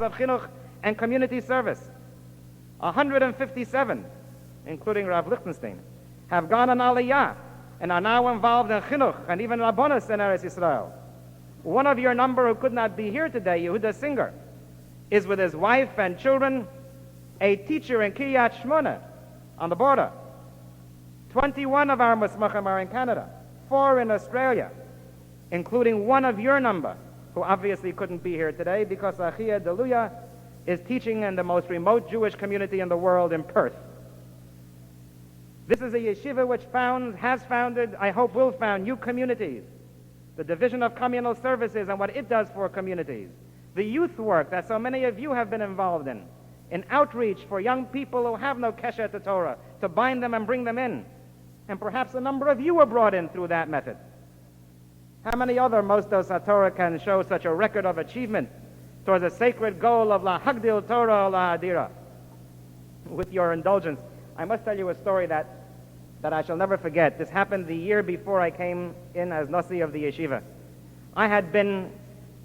of chinuch and community service. 157, including Rav Lichtenstein, have gone on Aliyah and are now involved in chinuch and even Rabbonis in Eretz Yisrael. One of your number who could not be here today, Yehuda Singer, is with his wife and children, a teacher in Kiryat Shmona on the border. 21 of our Musmachim are in Canada, 4 in Australia, including one of your number, who obviously couldn't be here today because Achia Deluya is teaching in the most remote Jewish community in the world in Perth. This is a yeshiva which has founded, I hope will found, new communities. The division of communal services and what it does for communities. The youth work that so many of you have been involved in outreach for young people who have no kesher to Torah, to bind them and bring them in. And perhaps a number of you were brought in through that method. How many other Mosdos HaTorah can show such a record of achievement towards a sacred goal of La Hagdil Torah La Hadira? With your indulgence, I must tell you a story that I shall never forget. This happened the year before I came in as Nasi of the yeshiva. I had been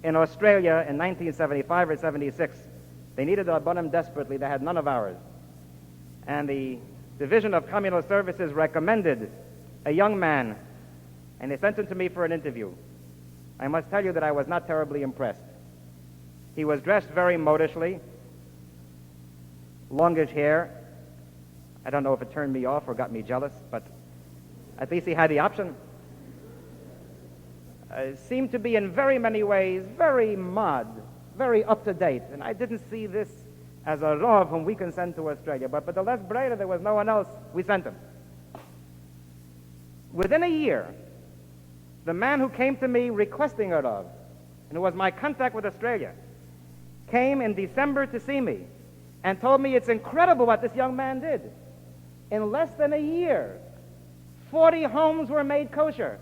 in Australia in 1975 or 76. They needed a Rabbanim desperately. They had none of ours. And the Division of Communal Services recommended a young man, and they sent him to me for an interview. I must tell you that I was not terribly impressed. He was dressed very modishly, longish hair. I don't know if it turned me off or got me jealous, but at least he had the option. Seemed to be in very many ways very mod, very up-to-date, and I didn't see this as a Rav whom we can send to Australia, but the less Breda, there was no one else, we sent him. Within a year, the man who came to me requesting a Rav, and who was my contact with Australia, came in December to see me and told me it's incredible what this young man did. In less than a year, 40 homes were made kosher.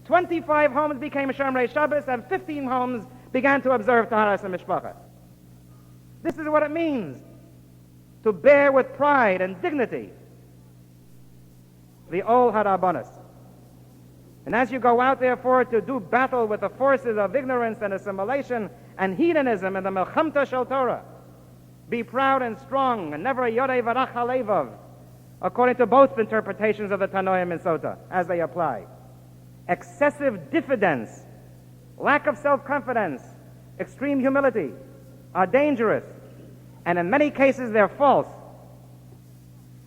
25 homes became Shomrei Shabbos, and 15 homes began to observe Taharas and Mishpacha. This is what it means to bear with pride and dignity the Ol HaRabbanos. And as you go out, therefore, to do battle with the forces of ignorance and assimilation and hedonism in the Melchamta Shel Torah, be proud and strong, and never Yorei Varach Halevav, according to both interpretations of the Tanoim and Sota, as they apply. Excessive diffidence, lack of self-confidence, extreme humility are dangerous, and in many cases they're false.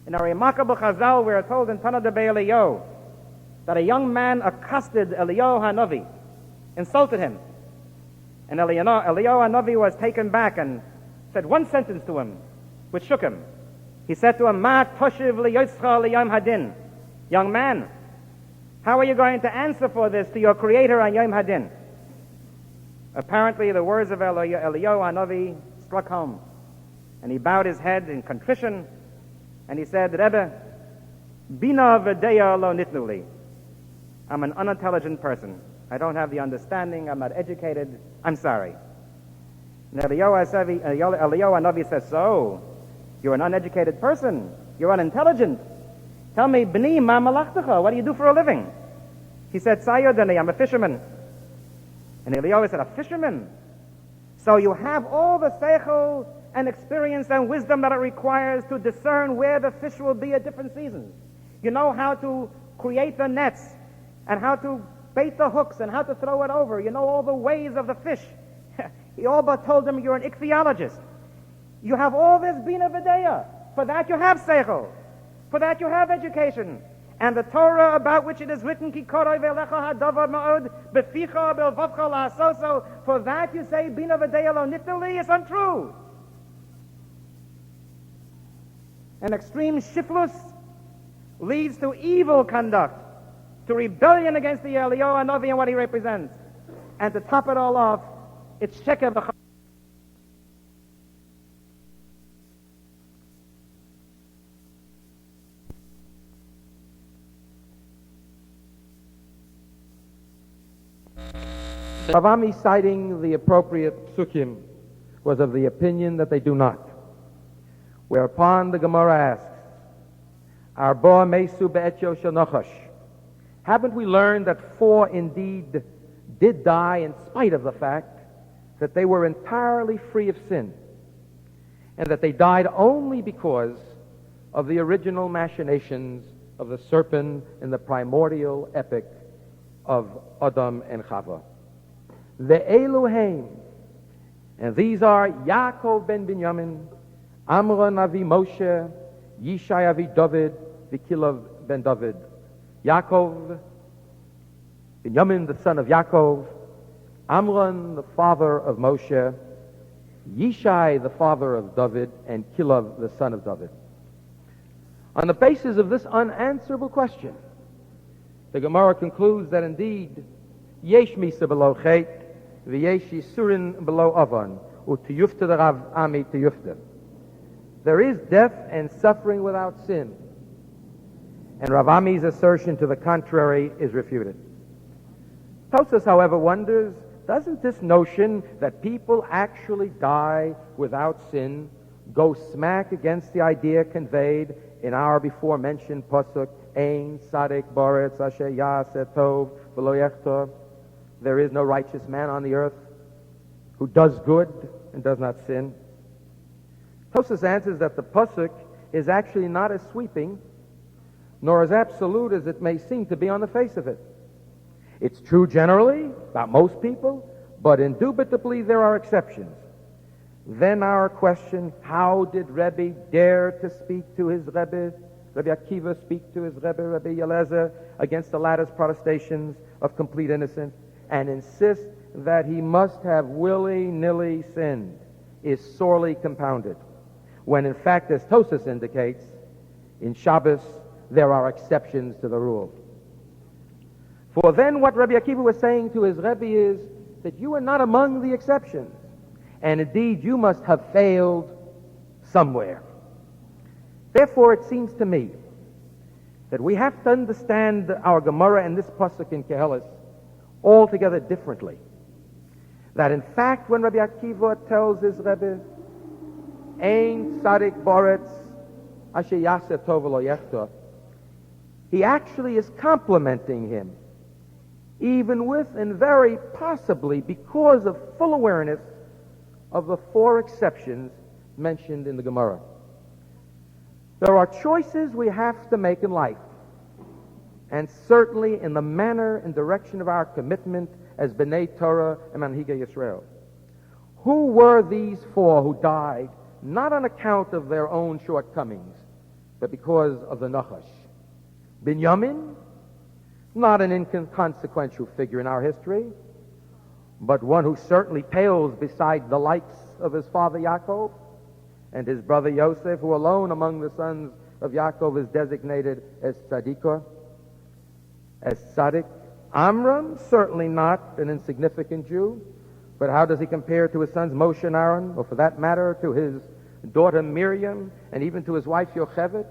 In a remarkable chazal, we are told in Tana de Eliyahu that a young man accosted Eliyahu Hanavi, insulted him, and Eliyahu Hanavi was taken back and said one sentence to him, which shook him. He said to him, "Ma toshiv liyotzcha liyom hadin." Young man, how are you going to answer for this to your Creator on Yom Hadin? Apparently, the words of Eliyahu Hanavi struck home, and he bowed his head in contrition, and he said, "Rebbe, bina v'deya lo nitnu li. I'm an unintelligent person. I don't have the understanding. I'm not educated. I'm sorry." And Eliyahu Hanavi says, "So, you're an uneducated person. You're unintelligent. Tell me, B'ni, ma malachtecha, what do you do for a living?" He said, "Sayodani, I'm a fisherman." And Eliyahu said, "A fisherman? So you have all the seichel and experience and wisdom that it requires to discern where the fish will be at different seasons. You know how to create the nets, and how to bait the hooks, and how to throw it over. You know all the ways of the fish." He all but told him, "You're an ichthyologist. You have all this bina v'deya. For that you have seichel. For that you have education. And the Torah about which it is written, Ki koroi ve'lecha hadavar ma'od, beficha be'lvavcha la'asoso, for that you say, bina v'deya lo nitnu li, is untrue." An extreme shiflus leads to evil conduct, to rebellion against the Eliyahu Hanavi and what he represents. And to top it all off, it's sheker v'cha. Ravami, citing the appropriate psukim, was of the opinion that they do not. Whereupon the Gemara asks, Arba mesu be'etyo shenochash. Haven't we learned that 4 indeed did die in spite of the fact that they were entirely free of sin? and that they died only because of the original machinations of the serpent in the primordial epic of Adam and Chava. The Elohim, and these are Yaakov ben Binyamin, Amram avi Moshe, Yishai avi David, Vikilov ben David. Yaakov, Binyamin the son of Yaakov, Amram the father of Moshe, Yishai the father of David, and Kilov the son of David. On the basis of this unanswerable question, the Gemara concludes that indeed, Yesh misa below chet, v'yesh yisurin below avan, u'tiyufta derav ami tiyufta. There is death and suffering without sin. And Rav Ami's assertion to the contrary is refuted. Tosas, however, wonders, doesn't this notion that people actually die without sin go smack against the idea conveyed in our before-mentioned pasuk, Ein Sadik Boretz Asher Yaseh Tov V'lo Yechtor? There is no righteous man on the earth who does good and does not sin. Tosas answers that the pasuk is actually not as sweeping nor as absolute as it may seem to be on the face of it. It's true generally about most people, but indubitably there are exceptions. Then our question, how did Rebbe dare to speak to his Rebbe, Rabbi Akiva speak to his Rebbe, Rabbi Yelezer, against the latter's protestations of complete innocence, and insist that he must have willy-nilly sinned, is sorely compounded, when in fact, as Tosas indicates, in Shabbos there are exceptions to the rule. For then what Rabbi Akiva was saying to his Rebbe is that you are not among the exceptions, and indeed you must have failed somewhere. Therefore, it seems to me that we have to understand our Gemara and this pasuk in Kehelis altogether differently. That in fact, when Rabbi Akiva tells his Rebbe, Ein Tzadik Boretz Asher Yaseh Tov V'lo Yechtor, he actually is complimenting him, even with and very possibly because of full awareness of the four exceptions mentioned in the Gemara. There are choices we have to make in life, and certainly in the manner and direction of our commitment as B'nai Torah and Manhigei Yisrael. Who were these four who died not on account of their own shortcomings, but because of the Nachash? Binyamin, not an inconsequential figure in our history, but one who certainly pales beside the likes of his father Yaakov and his brother Yosef, who alone among the sons of Yaakov is designated as Tzadikah, as Tzadik. Amram, certainly not an insignificant Jew, but how does he compare to his sons Moshe and Aaron, or for that matter to his daughter Miriam, and even to his wife Yocheved?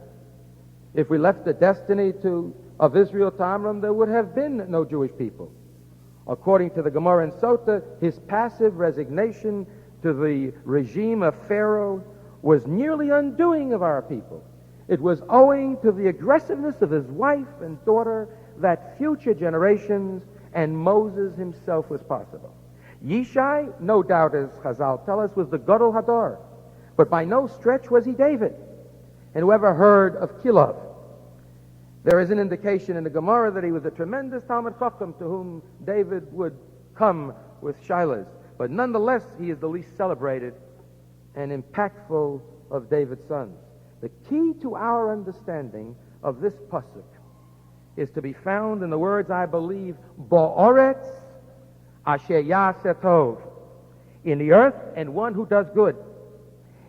If we left the destiny of Israel to Amram, there would have been no Jewish people. According to the Gemara in Sota, his passive resignation to the regime of Pharaoh was nearly undoing of our people. It was owing to the aggressiveness of his wife and daughter that future generations and Moses himself was possible. Yishai, no doubt, as Chazal tell us, was the Gadol Hadar, but by no stretch was he David. And whoever heard of Kilov? There is an indication in the Gemara that he was a tremendous Talmid Chacham to whom David would come with shilas. But nonetheless, he is the least celebrated and impactful of David's sons. The key to our understanding of this pasuk is to be found in the words, I believe, Bo'oretz Asher Yaseh Tov, in the earth and one who does good.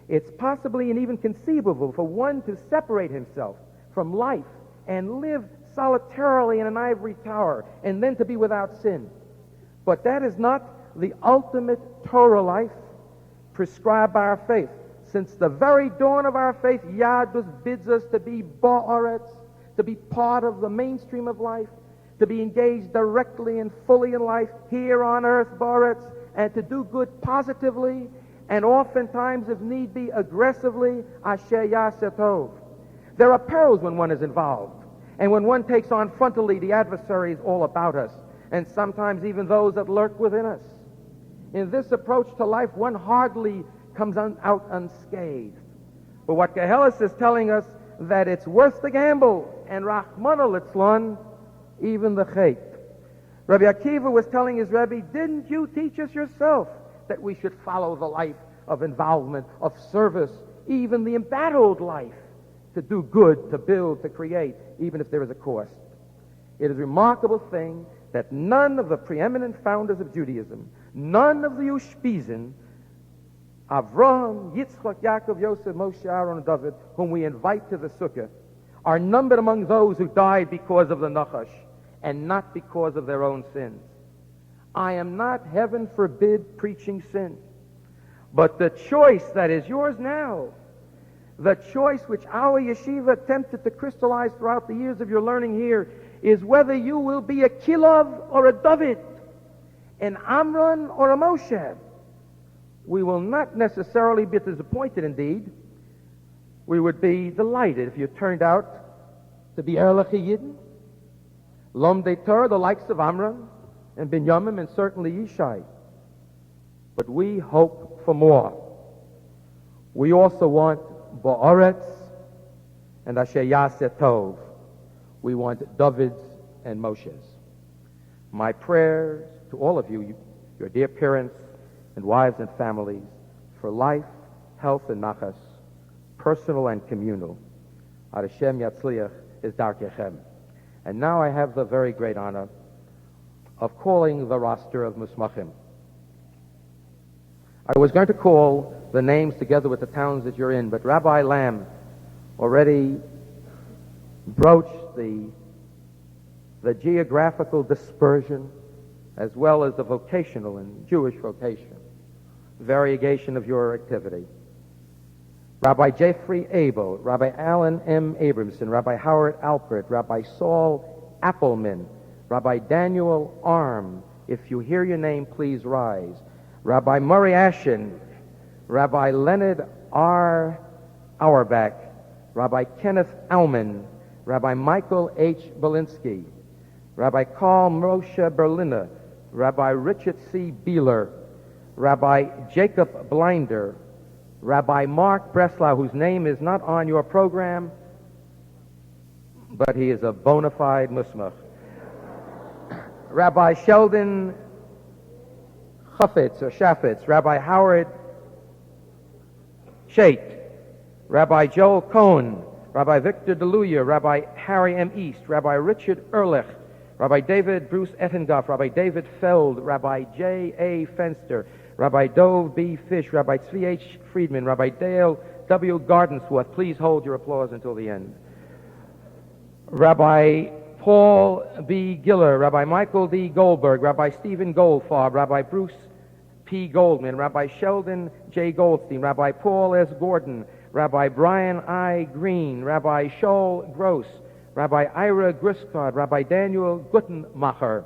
It's possibly and even conceivable for one to separate himself from life and live solitarily in an ivory tower and then to be without sin. But that is not the ultimate Torah life prescribed by our faith. Since the very dawn of our faith, Yadus bids us to be Ba'aretz, to be part of the mainstream of life, to be engaged directly and fully in life here on earth, Ba'aretz, and to do good positively, and oftentimes, if need be, aggressively, Asher Yaseh Tov. There are perils when one is involved, and when one takes on frontally the adversaries all about us, and sometimes even those that lurk within us. In this approach to life, one hardly comes out unscathed. But what Koheles is telling us, that it's worth the gamble, and Rachmana litzlan, even the chait. Rabbi Akiva was telling his Rebbe, didn't you teach us yourself that we should follow the life of involvement, of service, even the embattled life, to do good, to build, to create, even if there is a cost? It is a remarkable thing that none of the preeminent founders of Judaism, none of the Ushpizin, Avraham, Yitzchak, Yaakov, Yosef, Moshe, Aaron, and David, whom we invite to the sukkah, are numbered among those who died because of the Nachash and not because of their own sins. I am not, heaven forbid, preaching sin. But the choice that is yours now, the choice which our yeshiva attempted to crystallize throughout the years of your learning here, is whether you will be a Kilov or a David, an Amram or a Moshe. We will not necessarily be disappointed, indeed. We would be delighted if you turned out to be Erlich Yidden, Lomdei Torah, the likes of Amram and Binyamin, and certainly Yishai. But we hope for more. We also want Ba'aretz and Asher Yaseh Tov. We want Davids and Moshes. My prayers to all of you, your dear parents and wives and families, for life, health, and nachas, personal and communal. Ad Hashem Yatzliach is Darkechem. And now I have the very great honor of calling the roster of Musmachim. I was going to call the names together with the towns that you're in, but Rabbi Lamb already broached the geographical dispersion as well as the vocational and Jewish vocation, variegation of your activity. Rabbi Jeffrey Abel, Rabbi Alan M. Abramson, Rabbi Howard Alpert, Rabbi Saul Appelman, Rabbi Daniel Arm. If you hear your name, please rise. Rabbi Murray Ashen, Rabbi Leonard R. Auerbach, Rabbi Kenneth Aumann, Rabbi Michael H. Belinsky, Rabbi Carl Moshe Berliner, Rabbi Richard C. Beeler, Rabbi Jacob Blinder, Rabbi Mark Breslau, whose name is not on your program, but he is a bona fide musmach. Rabbi Sheldon Chaffetz or Shafetz, Rabbi Howard Shait, Rabbi Joel Cohn, Rabbi Victor DeLuya, Rabbi Harry M. East, Rabbi Richard Ehrlich, Rabbi David Bruce Ettengoff, Rabbi David Feld, Rabbi J. A. Fenster, Rabbi Dove B. Fish, Rabbi Tzvi H. Friedman, Rabbi Dale W. Gardensworth. Please hold your applause until the end. Rabbi Paul B. Giller, Rabbi Michael D. Goldberg, Rabbi Stephen Goldfarb, Rabbi Bruce P. Goldman, Rabbi Sheldon J. Goldstein, Rabbi Paul S. Gordon, Rabbi Brian I. Green, Rabbi Shoal Gross, Rabbi Ira Griscard, Rabbi Daniel Guttenmacher,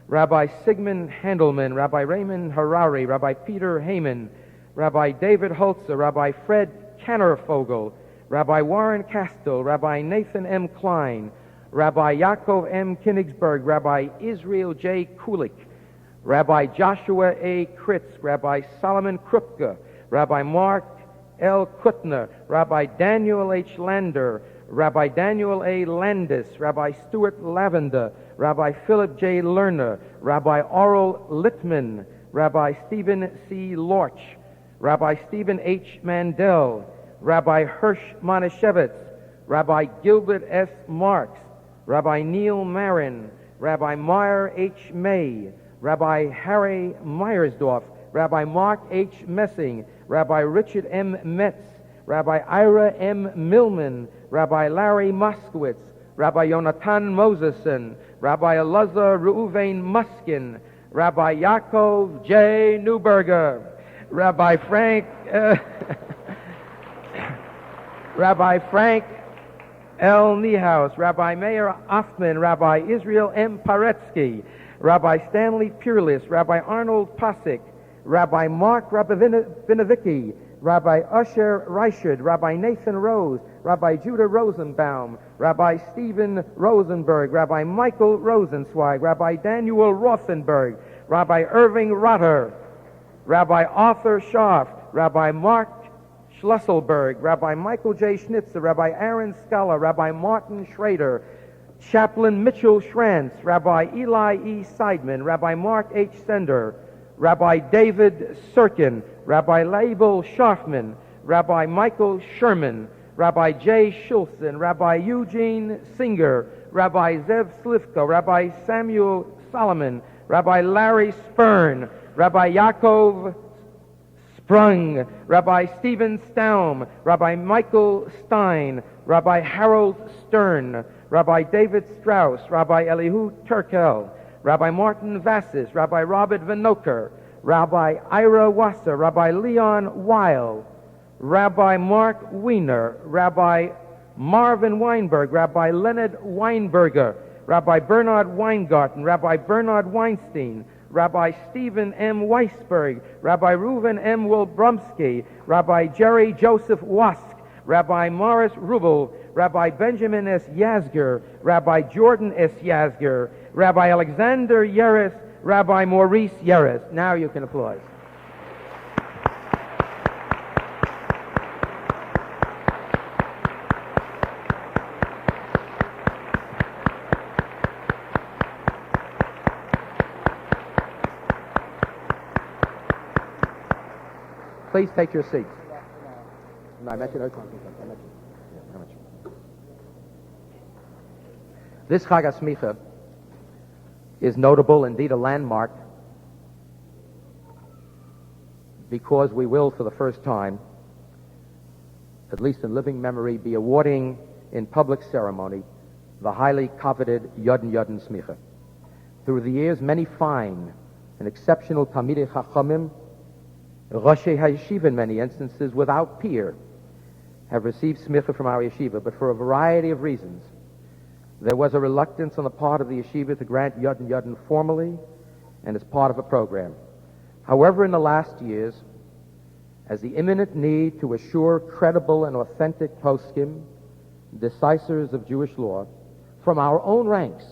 Rabbi Sigmund Handelman, Rabbi Raymond Harari, Rabbi Peter Heyman, Rabbi David Holzer, Rabbi Fred Kannerfogel, Rabbi Warren Castell, Rabbi Nathan M. Klein, Rabbi Yaakov M. Kinigsberg, Rabbi Israel J. Kulik, Rabbi Joshua A. Kritz, Rabbi Solomon Krupke, Rabbi Mark L. Kuttner, Rabbi Daniel H. Lander, Rabbi Daniel A. Landis, Rabbi Stuart Lavender, Rabbi Philip J. Lerner, Rabbi Oral Littman, Rabbi Stephen C. Lorch, Rabbi Stephen H. Mandel, Rabbi Hirsch Monashevitz, Rabbi Gilbert S. Marks, Rabbi Neil Marin, Rabbi Meyer H. May, Rabbi Harry Meyersdorf, Rabbi Mark H. Messing, Rabbi Richard M. Metz, Rabbi Ira M. Millman, Rabbi Larry Moskowitz, Rabbi Yonatan Moseson, Rabbi Elazar Reuven Muskin, Rabbi Yaakov J. Newberger, Rabbi Frank Rabbi Frank L. Niehaus, Rabbi Meir Offman, Rabbi Israel M. Paretsky, Rabbi Stanley Peerless, Rabbi Arnold Pasik, Rabbi Mark Rabinowicki, Rabbi Usher Reichard, Rabbi Nathan Rose, Rabbi Judah Rosenbaum, Rabbi Stephen Rosenberg, Rabbi Michael Rosenzweig, Rabbi Daniel Rothenberg, Rabbi Irving Rotter, Rabbi Arthur Schaft, Rabbi Mark Schlusselberg, Rabbi Michael J. Schnitzer, Rabbi Aaron Scala, Rabbi Martin Schrader, Chaplain Mitchell Schrantz, Rabbi Eli E. Seidman, Rabbi Mark H. Sender, Rabbi David Sirkin, Rabbi Label Schaffman, Rabbi Michael Sherman, Rabbi Jay Schulzen, Rabbi Eugene Singer, Rabbi Zev Slivko, Rabbi Samuel Solomon, Rabbi Larry Spurn, Rabbi Yaakov Sprung, Rabbi Stephen Staum, Rabbi Michael Stein, Rabbi Harold Stern, Rabbi David Strauss, Rabbi Elihu Turkel, Rabbi Martin Vassis, Rabbi Robert Vinoker, Rabbi Ira Wasser, Rabbi Leon Weil, Rabbi Mark Wiener, Rabbi Marvin Weinberg, Rabbi Leonard Weinberger, Rabbi Bernard Weingarten, Rabbi Bernard Weinstein, Rabbi Stephen M. Weisberg, Rabbi Reuven M. Wilbrumsky, Rabbi Jerry Joseph Wask, Rabbi Morris Rubel, Rabbi Benjamin S. Yazger, Rabbi Jordan S. Yazger, Rabbi Alexander Yeres, Rabbi Maurice Yeres. Now you can applaud. Please take your seats. No, I mentioned this Chag HaSemikhah is notable, indeed a landmark, because we will, for the first time, at least in living memory, be awarding in public ceremony the highly coveted Yodin Yodin Smicha. Through the years, many fine and exceptional Talmidei Chachamim, Roshei HaYeshiva in many instances, without peer, have received smicha from our yeshiva, but for a variety of reasons. There was a reluctance on the part of the yeshiva to grant Yodin Yodin formally and as part of a program. However, in the last years, as the imminent need to assure credible and authentic poskim, decisors of Jewish law, from our own ranks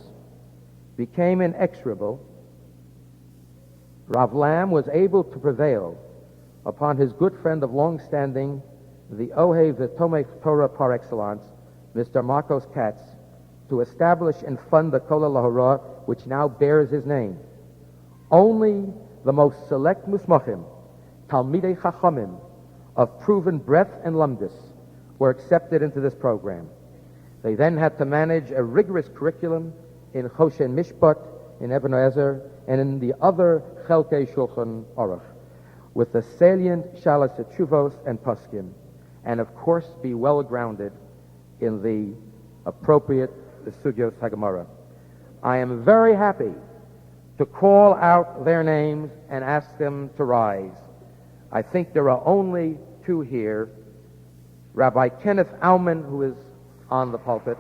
became inexorable, Rav Lam was able to prevail upon his good friend of long standing, the Ohev Tomech Torah par excellence, Mr. Marcos Katz, to establish and fund the Kol HaLahorah, which now bears his name. Only the most select musmachim, Talmidei Chachamim, of proven breadth and lumdus, were accepted into this program. They then had to manage a rigorous curriculum in Choshen Mishpat, in Even Ezer, and in the other Chelkei Shulchan Aruch, with the salient Shalas Tshuvos and Poskim, and of course be well grounded in the appropriate Sugyos HaGemara. I am very happy to call out their names and ask them to rise. I think there are only two here. Rabbi Kenneth Aumann, who is on the pulpit,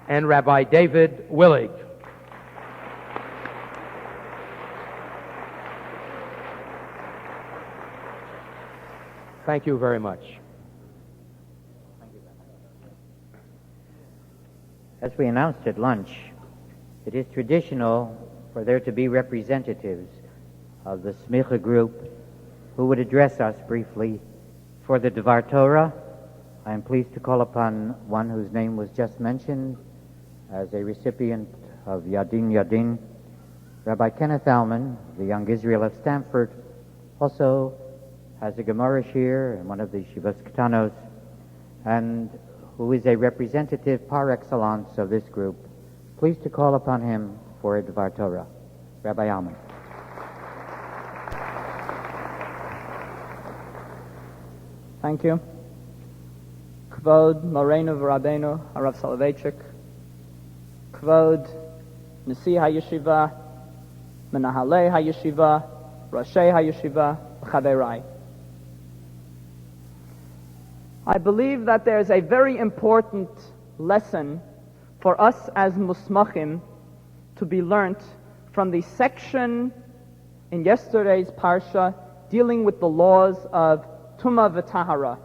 and Rabbi David Willig. Thank you very much. As we announced at lunch, it is traditional for there to be representatives of the Smicha group who would address us briefly. For the Dvar Torah, I am pleased to call upon one whose name was just mentioned as a recipient of Yadin Yadin, Rabbi Kenneth Aumann, the Young Israel of Stanford, also has a Gemara here in one of the Yeshivas Ketanos, and who is a representative par excellence of this group. Pleased to call upon him for a Dvar Torah. Rabbi Aumann. Thank you. Kvod Moreinu v'Rabbeinu Harav Soloveitchik, Kvod Nasi HaYeshiva, Menahalei HaYeshiva, Roshei HaYeshiva, Chaverai. I believe that there is a very important lesson for us as Musmachim to be learnt from the section in yesterday's Parsha dealing with the laws of Tumah v'Tahara,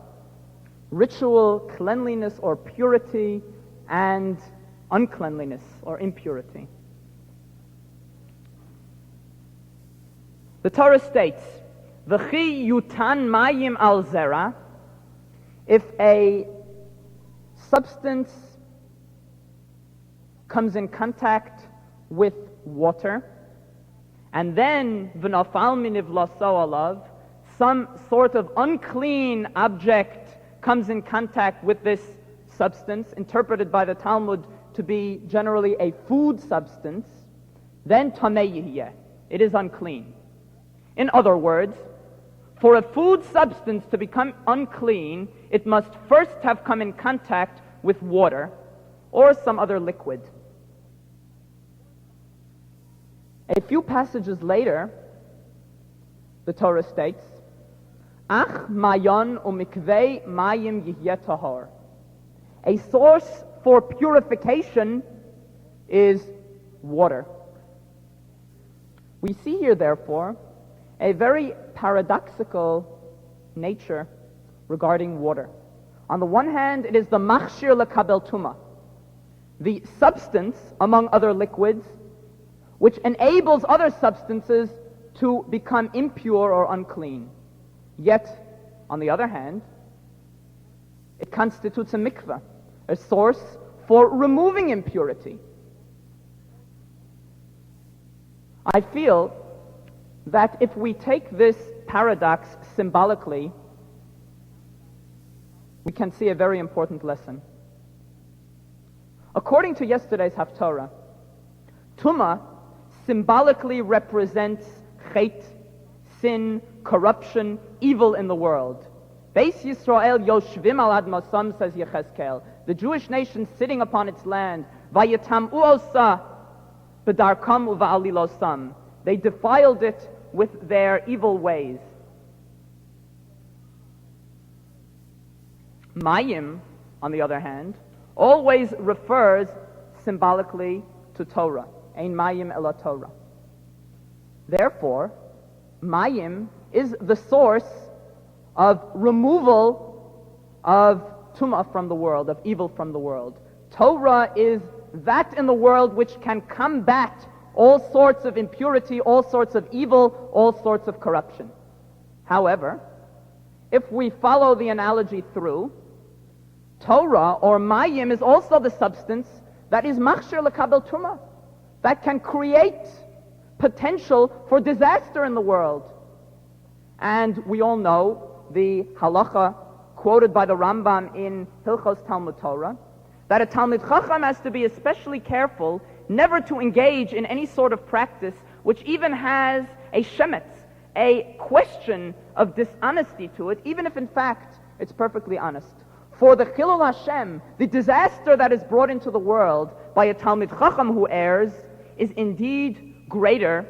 ritual cleanliness or purity, and uncleanliness or impurity. The Torah states, "V'chi yutan mayim al zera," if a substance comes in contact with water, and then v'nafal minivlaso alav, some sort of unclean object comes in contact with this substance, interpreted by the Talmud to be generally a food substance, then tamei yihiyeh, it is unclean. In other words, for a food substance to become unclean, it must first have come in contact with water or some other liquid. A few passages later, the Torah states, "Ach mayon umikvei mayim yihyeh tahor." A source for purification is water. We see here, therefore, a very paradoxical nature regarding water. On the one hand, it is the machshir lekabel tuma, the substance, among other liquids, which enables other substances to become impure or unclean. Yet, on the other hand, it constitutes a mikveh, a source for removing impurity. I feel that if we take this paradox symbolically, we can see a very important lesson. According to yesterday's Haftorah, Tumah symbolically represents chet, sin, corruption, evil in the world. Beis Yisrael yoshvim al admasam, says Yechezkel, the Jewish nation sitting upon its land, vayetam'u osa b'darkam uva'alilosam. They defiled it with their evil ways. Mayim, on the other hand, always refers symbolically to Torah. Ein mayim ela Torah. Therefore, mayim is the source of removal of tumah from the world, of evil from the world. Torah is that in the world which can combat all sorts of impurity, all sorts of evil, all sorts of corruption. However, if we follow the analogy through, Torah or mayim is also the substance that is machshir lekabel tumah, that can create potential for disaster in the world. And we all know the halacha quoted by the Rambam in Hilchos Talmud Torah, that a Talmid Chacham has to be especially careful never to engage in any sort of practice which even has a shemetz, a question of dishonesty to it, even if in fact it's perfectly honest. For the Chilul Hashem, the disaster that is brought into the world by a Talmid Chacham who errs is indeed greater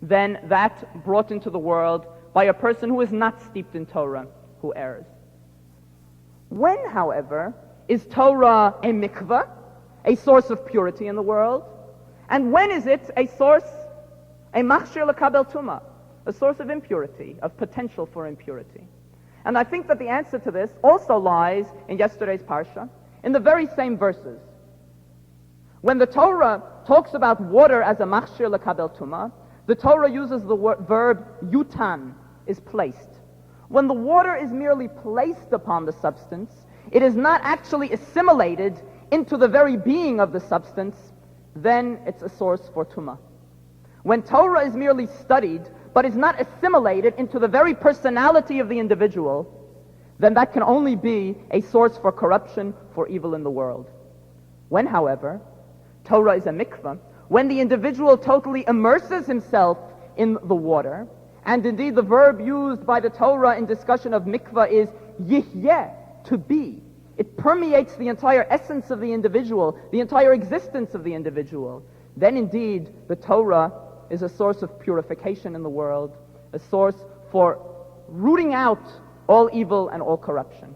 than that brought into the world by a person who is not steeped in Torah, who errs. When, however, is Torah a mikveh, a source of purity in the world? And when is it a source, a machshir lekabel tumah, a source of impurity, of potential for impurity? And I think that the answer to this also lies in yesterday's parsha, in the very same verses. When the Torah talks about water as a machshir lekabel tumah, the Torah uses the verb yutan, is placed. When the water is merely placed upon the substance, it is not actually assimilated into the very being of the substance, then it's a source for tumah. When Torah is merely studied, but is not assimilated into the very personality of the individual, then that can only be a source for corruption, for evil in the world. When, however, Torah is a mikveh, when the individual totally immerses himself in the water, and indeed the verb used by the Torah in discussion of mikveh is yihyeh, to be. It permeates the entire essence of the individual, the entire existence of the individual. Then indeed the Torah is a source of purification in the world, a source for rooting out all evil and all corruption.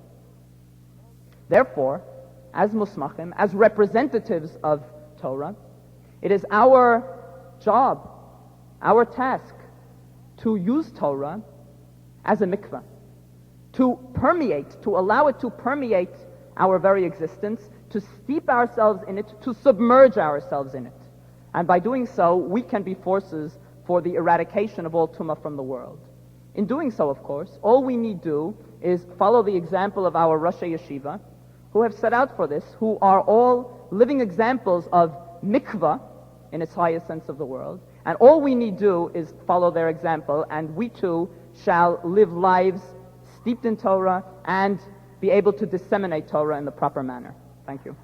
Therefore, as musmachim, as representatives of Torah, it is our job, our task, to use Torah as a mikveh, to permeate, to allow it to permeate our very existence, to steep ourselves in it, to submerge ourselves in it. And by doing so, we can be forces for the eradication of all tumah from the world. In doing so, of course, all we need do is follow the example of our Rosh Yeshiva, who have set out for this, who are all living examples of mikvah in its highest sense of the world. And all we need do is follow their example, and we too shall live lives steeped in Torah and be able to disseminate Torah in the proper manner. Thank you.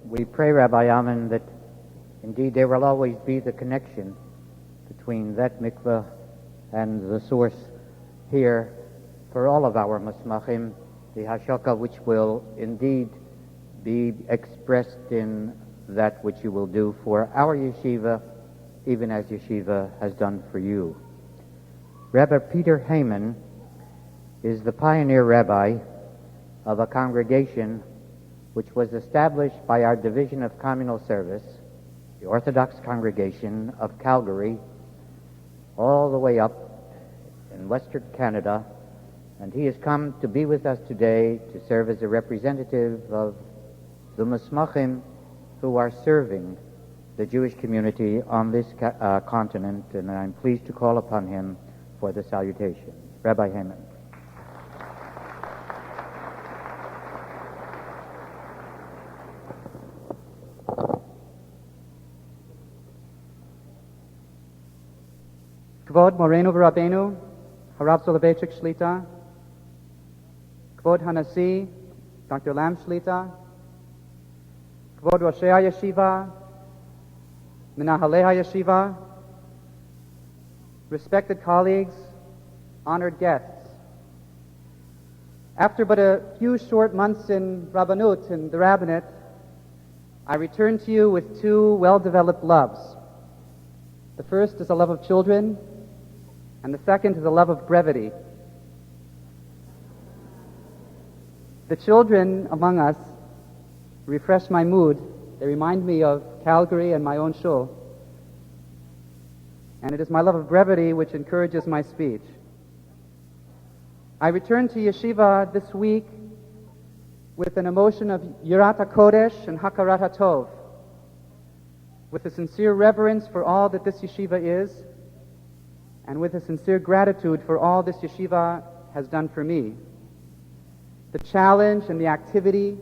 We pray, Rabbi Amen, that indeed there will always be the connection between that mikveh and the source here for all of our musmachim, the hashaka which will indeed be expressed in that which you will do for our yeshiva, even as yeshiva has done for you. Rabbi Peter Heyman is the pioneer rabbi of a congregation which was established by our Division of Communal Service, the Orthodox Congregation of Calgary, all the way up in Western Canada, and he has come to be with us today to serve as a representative of the musmachim who are serving the Jewish community on this continent, and I'm pleased to call upon him for the salutation. Rabbi Heyman. Kvod Moreno v'Rabbeinu, Harav Soloveitchik Shlita, Kvod Hanasi, Dr. Lam Shlita, Kvod Roshei HaYeshiva, Menahalei HaYeshiva, respected colleagues, honored guests. After but a few short months in Rabbanut, in the rabbinate, I return to you with two well-developed loves. The first is a love of children, and the second is a love of brevity. The children among us refresh my mood. They remind me of Calgary and my own shul. And it is my love of brevity which encourages my speech. I returned to yeshiva this week with an emotion of Yirat HaKodesh and Hakarat HaTov, with a sincere reverence for all that this yeshiva is, and with a sincere gratitude for all this yeshiva has done for me. The challenge and the activity,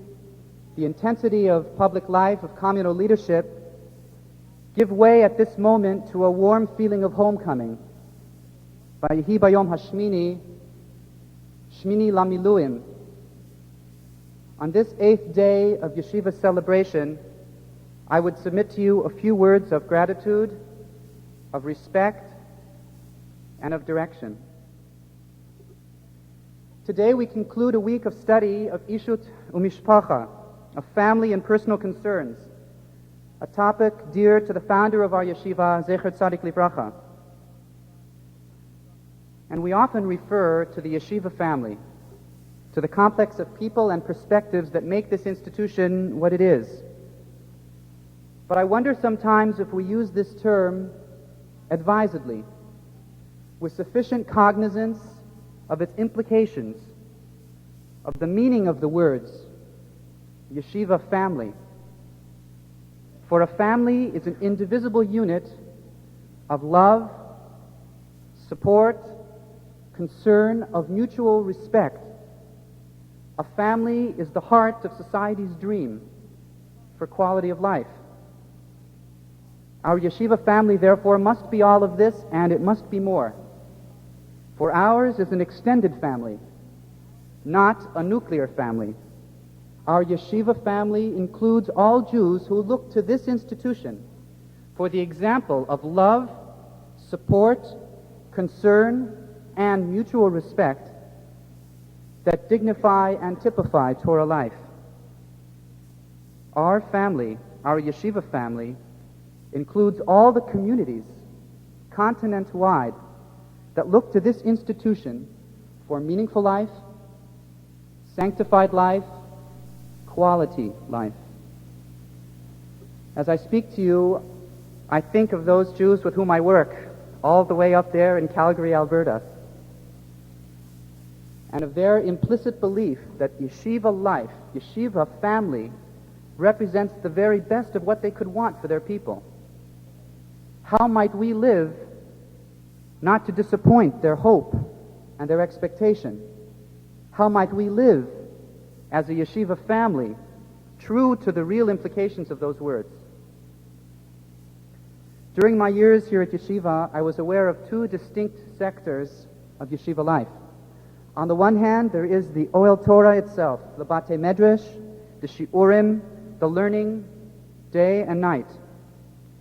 the intensity of public life, of communal leadership, give way at this moment to a warm feeling of homecoming. Vayihi bayom hashmini, shmini lamiluim. On this 8th day of yeshiva celebration, I would submit to you a few words of gratitude, of respect, and of direction. Today we conclude a week of study of Ishut Umishpacha, of family and personal concerns, a topic dear to the founder of our yeshiva, Zecher Tzadik Livracha. And we often refer to the yeshiva family, to the complex of people and perspectives that make this institution what it is. But I wonder sometimes if we use this term advisedly, with sufficient cognizance of its implications, of the meaning of the words, yeshiva family. For a family is an indivisible unit of love, support, concern, of mutual respect. A family is the heart of society's dream for quality of life. Our yeshiva family, therefore, must be all of this, and it must be more. For ours is an extended family, not a nuclear family. Our yeshiva family includes all Jews who look to this institution for the example of love, support, concern, and mutual respect that dignify and typify Torah life. Our family, our yeshiva family, includes all the communities, continent-wide, that look to this institution for meaningful life, sanctified life, quality life. As I speak to you, I think of those Jews with whom I work, all the way up there in Calgary, Alberta, and of their implicit belief that yeshiva life, yeshiva family, represents the very best of what they could want for their people. How might we live not to disappoint their hope and their expectation? How might we live as a yeshiva family true to the real implications of those words? During my years here at yeshiva, I was aware of two distinct sectors of yeshiva life. On the one hand, there is the Ohel Torah itself, the Batei Medrash, the Shiurim, the learning day and night.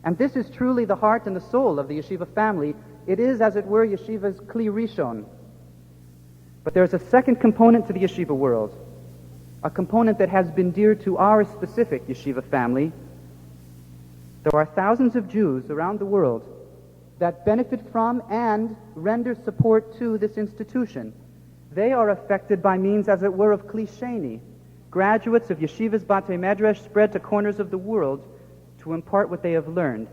And this is truly the heart and the soul of the yeshiva family. It is, as it were, yeshiva's Kli Rishon. But there's a second component to the yeshiva world, a component that has been dear to our specific yeshiva family. There are thousands of Jews around the world that benefit from and render support to this institution. They are affected by means, as it were, of Kli Sheni, graduates of yeshivas Batei Medrash spread to corners of the world to impart what they have learned.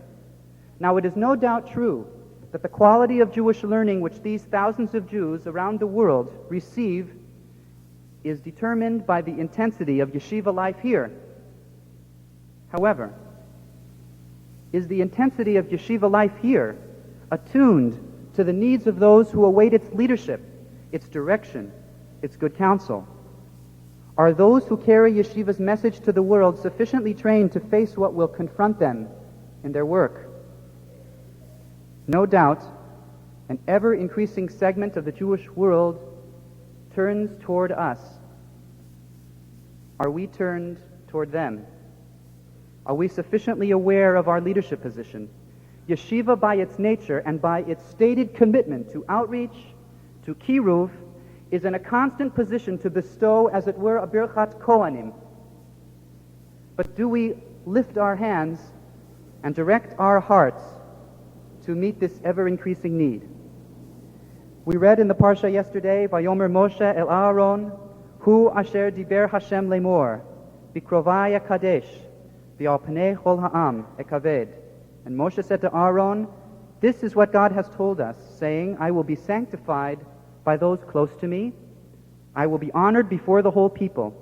Now, it is no doubt true that the quality of Jewish learning which these thousands of Jews around the world receive is determined by the intensity of yeshiva life here. However, is the intensity of yeshiva life here attuned to the needs of those who await its leadership, its direction, its good counsel? Are those who carry yeshiva's message to the world sufficiently trained to face what will confront them in their work? No doubt, an ever-increasing segment of the Jewish world turns toward us. Are we turned toward them? Are we sufficiently aware of our leadership position? Yeshiva, by its nature and by its stated commitment to outreach, to kiruv, is in a constant position to bestow, as it were, a birchat kohanim. But do we lift our hands and direct our hearts to meet this ever-increasing need? We read in the Parsha yesterday, Vayomer Moshe el Aaron, Hu asher diber Hashem lemor, bikrovai kadesh, v'al pnei chol ha'am ekaved. And Moshe said to Aaron, this is what God has told us, saying, I will be sanctified by those close to me. I will be honored before the whole people.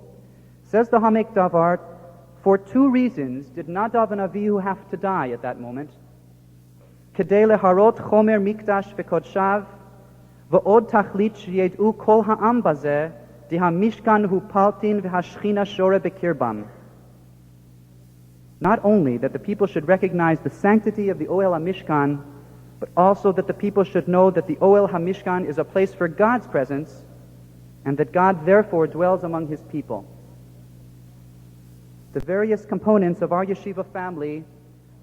Says the Hamek Davar, for two reasons did Nadav and Avihu have to die at that moment. Kedei leharot chomer mikdash v'kodshav, v'od tachlit sheyed'u kol ha'am bazeh, di ha'mishkan hu paltin v'hashchina shore bekirbam. Not only that the people should recognize the sanctity of the Ohel HaMishkan, but also that the people should know that the Ohel HaMishkan is a place for God's presence, and that God therefore dwells among His people. The various components of our yeshiva family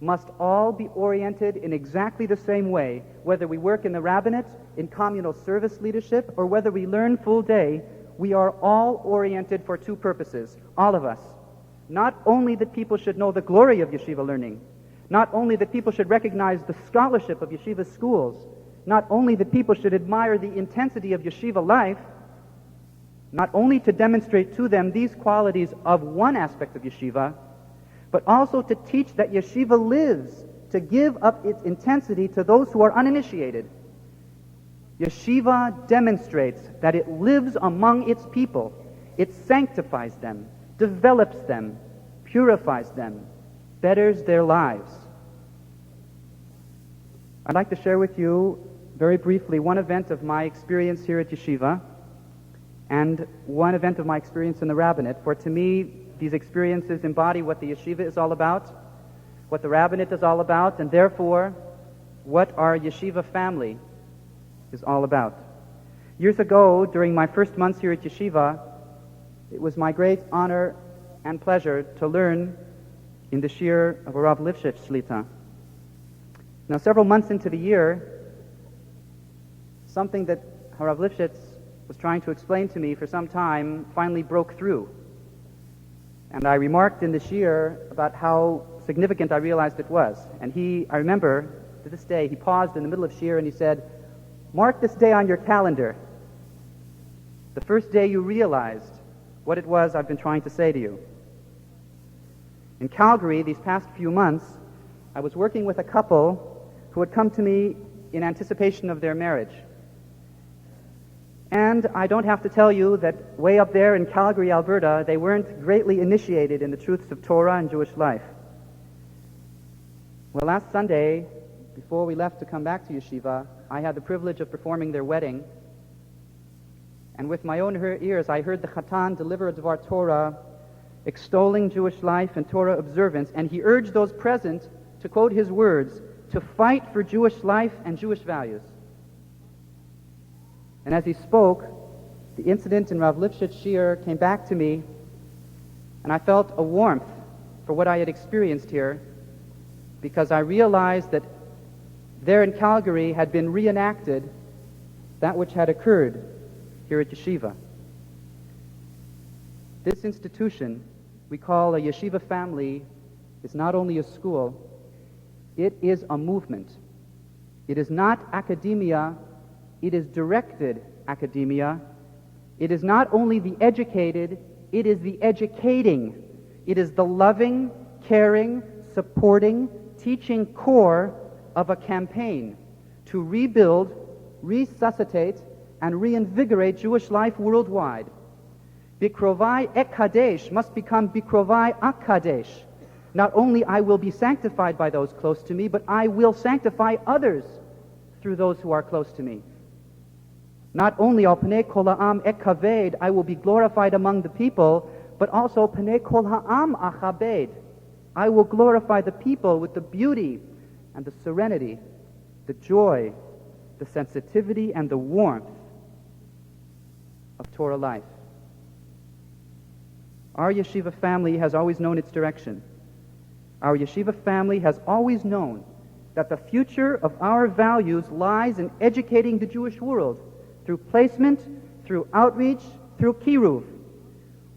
must all be oriented in exactly the same way, whether we work in the rabbinate, in communal service leadership, or whether we learn full day. We are all oriented for two purposes, all of us. Not only that people should know the glory of yeshiva learning, not only that people should recognize the scholarship of yeshiva schools, not only that people should admire the intensity of yeshiva life, not only to demonstrate to them these qualities of one aspect of yeshiva, but also to teach that yeshiva lives, to give up its intensity to those who are uninitiated. Yeshiva demonstrates that it lives among its people. It sanctifies them, develops them, purifies them, betters their lives. I'd like to share with you very briefly one event of my experience here at yeshiva and one event of my experience in the rabbinate. For to me, these experiences embody what the yeshiva is all about, what the rabbinate is all about, and therefore what our yeshiva family is all about. Years ago, during my first months here at yeshiva, it was my great honor and pleasure to learn in the shir of Rav Lifshitz Shlita. Now, several months into the year, something that Rav Lifshitz was trying to explain to me for some time finally broke through. And I remarked in the shir about how significant I realized it was. And I remember, to this day, he paused in the middle of shir and he said, mark this day on your calendar, the first day you realized what it was I've been trying to say to you. In Calgary, these past few months, I was working with a couple who had come to me in anticipation of their marriage. And I don't have to tell you that way up there in Calgary, Alberta, they weren't greatly initiated in the truths of Torah and Jewish life. Well, last Sunday, before we left to come back to yeshiva, I had the privilege of performing their wedding. And with my own ears, I heard the Chatan deliver a Dvar Torah extolling Jewish life and Torah observance, and he urged those present, to quote his words, to fight for Jewish life and Jewish values. And as he spoke, the incident in Rav Lifshitz Shir came back to me, and I felt a warmth for what I had experienced here, because I realized that there in Calgary had been reenacted that which had occurred here at yeshiva. This institution we call a yeshiva family is not only a school, it is a movement. It is not academia, it is directed academia. It is not only the educated, it is the educating. It is the loving, caring, supporting, teaching core of a campaign to rebuild, resuscitate, and reinvigorate Jewish life worldwide. Bikrovai ek kadesh must become Bikrovai ak kadesh. Not only I will be sanctified by those close to me, but I will sanctify others through those who are close to me. Not only al pnei kol ha'am ek kaved, I will be glorified among the people, but also pnei kol ha'am achabed. I will glorify the people with the beauty and the serenity, the joy, the sensitivity, and the warmth of Torah life. Our yeshiva family has always known its direction. Our yeshiva family has always known that the future of our values lies in educating the Jewish world through placement, through outreach, through kiruv.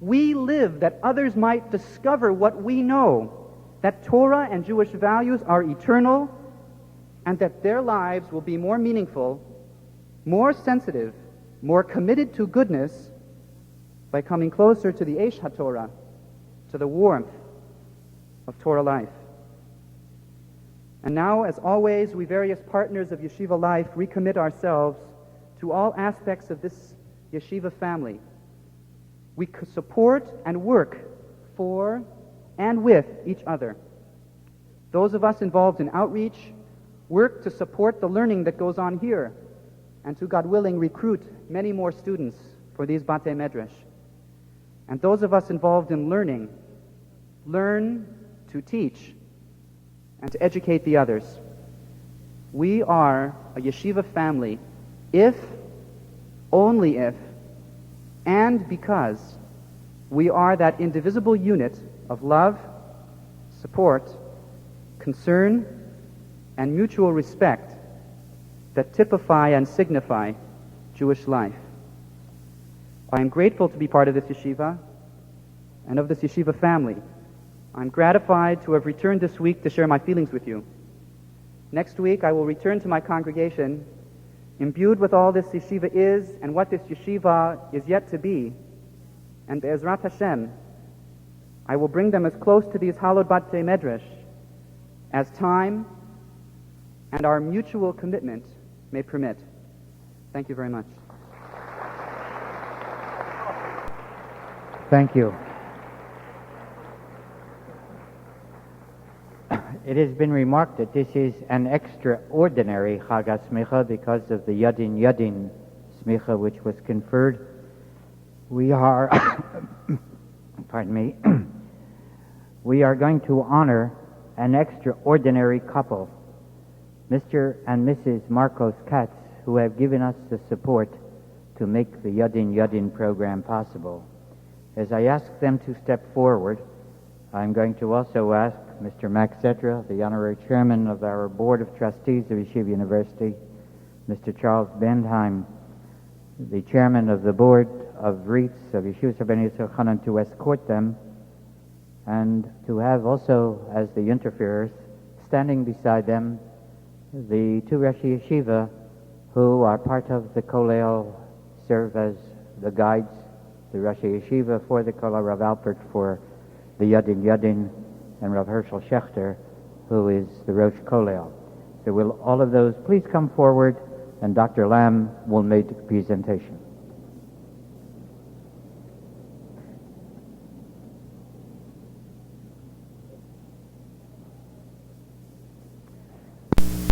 We live that others might discover what we know, that Torah and Jewish values are eternal, and that their lives will be more meaningful, more sensitive, more committed to goodness by coming closer to the Eish HaTorah, to the warmth of Torah life. And now, as always, we various partners of yeshiva life recommit ourselves to all aspects of this yeshiva family. We support and work for and with each other. Those of us involved in outreach work to support the learning that goes on here, and to, God willing, recruit many more students for these Batei Medrash. And those of us involved in learning, learn to teach and to educate the others. We are a yeshiva family if, only if, and because we are that indivisible unit of love, support, concern, and mutual respect that typify and signify Jewish life. I am grateful to be part of this yeshiva and of this yeshiva family. I'm gratified to have returned this week to share my feelings with you. Next week, I will return to my congregation, imbued with all this yeshiva is and what this yeshiva is yet to be. And Be'ezrat Hashem, I will bring them as close to these hallowed Batei Medrash as time and our mutual commitment may permit. Thank you very much. Thank you. It has been remarked that this is an extraordinary Chag HaSemikhah because of the Yadin Yadin Smicha which was conferred. We are, pardon me, we are going to honor an extraordinary couple, Mr. and Mrs. Marcos Katz, who have given us the support to make the Yadin Yadin program possible. As I ask them to step forward, I'm going to also ask Mr. Max Zetra, the Honorary Chairman of our Board of Trustees of Yeshiva University, Mr. Charles Bendheim, the Chairman of the Board of REITs of Yeshiva Rabbeinu Elchanan, to escort them, and to have also, as the interferers, standing beside them, the two Roshei Yeshiva who are part of the Kolel, serve as the guides, the Roshei Yeshiva for the Kolel, Rav Alpert for the Yadin Yadin, and Rav Herschel Schechter who is the Rosh Kollel. So will all of those please come forward, and Dr. Lamb will make the presentation.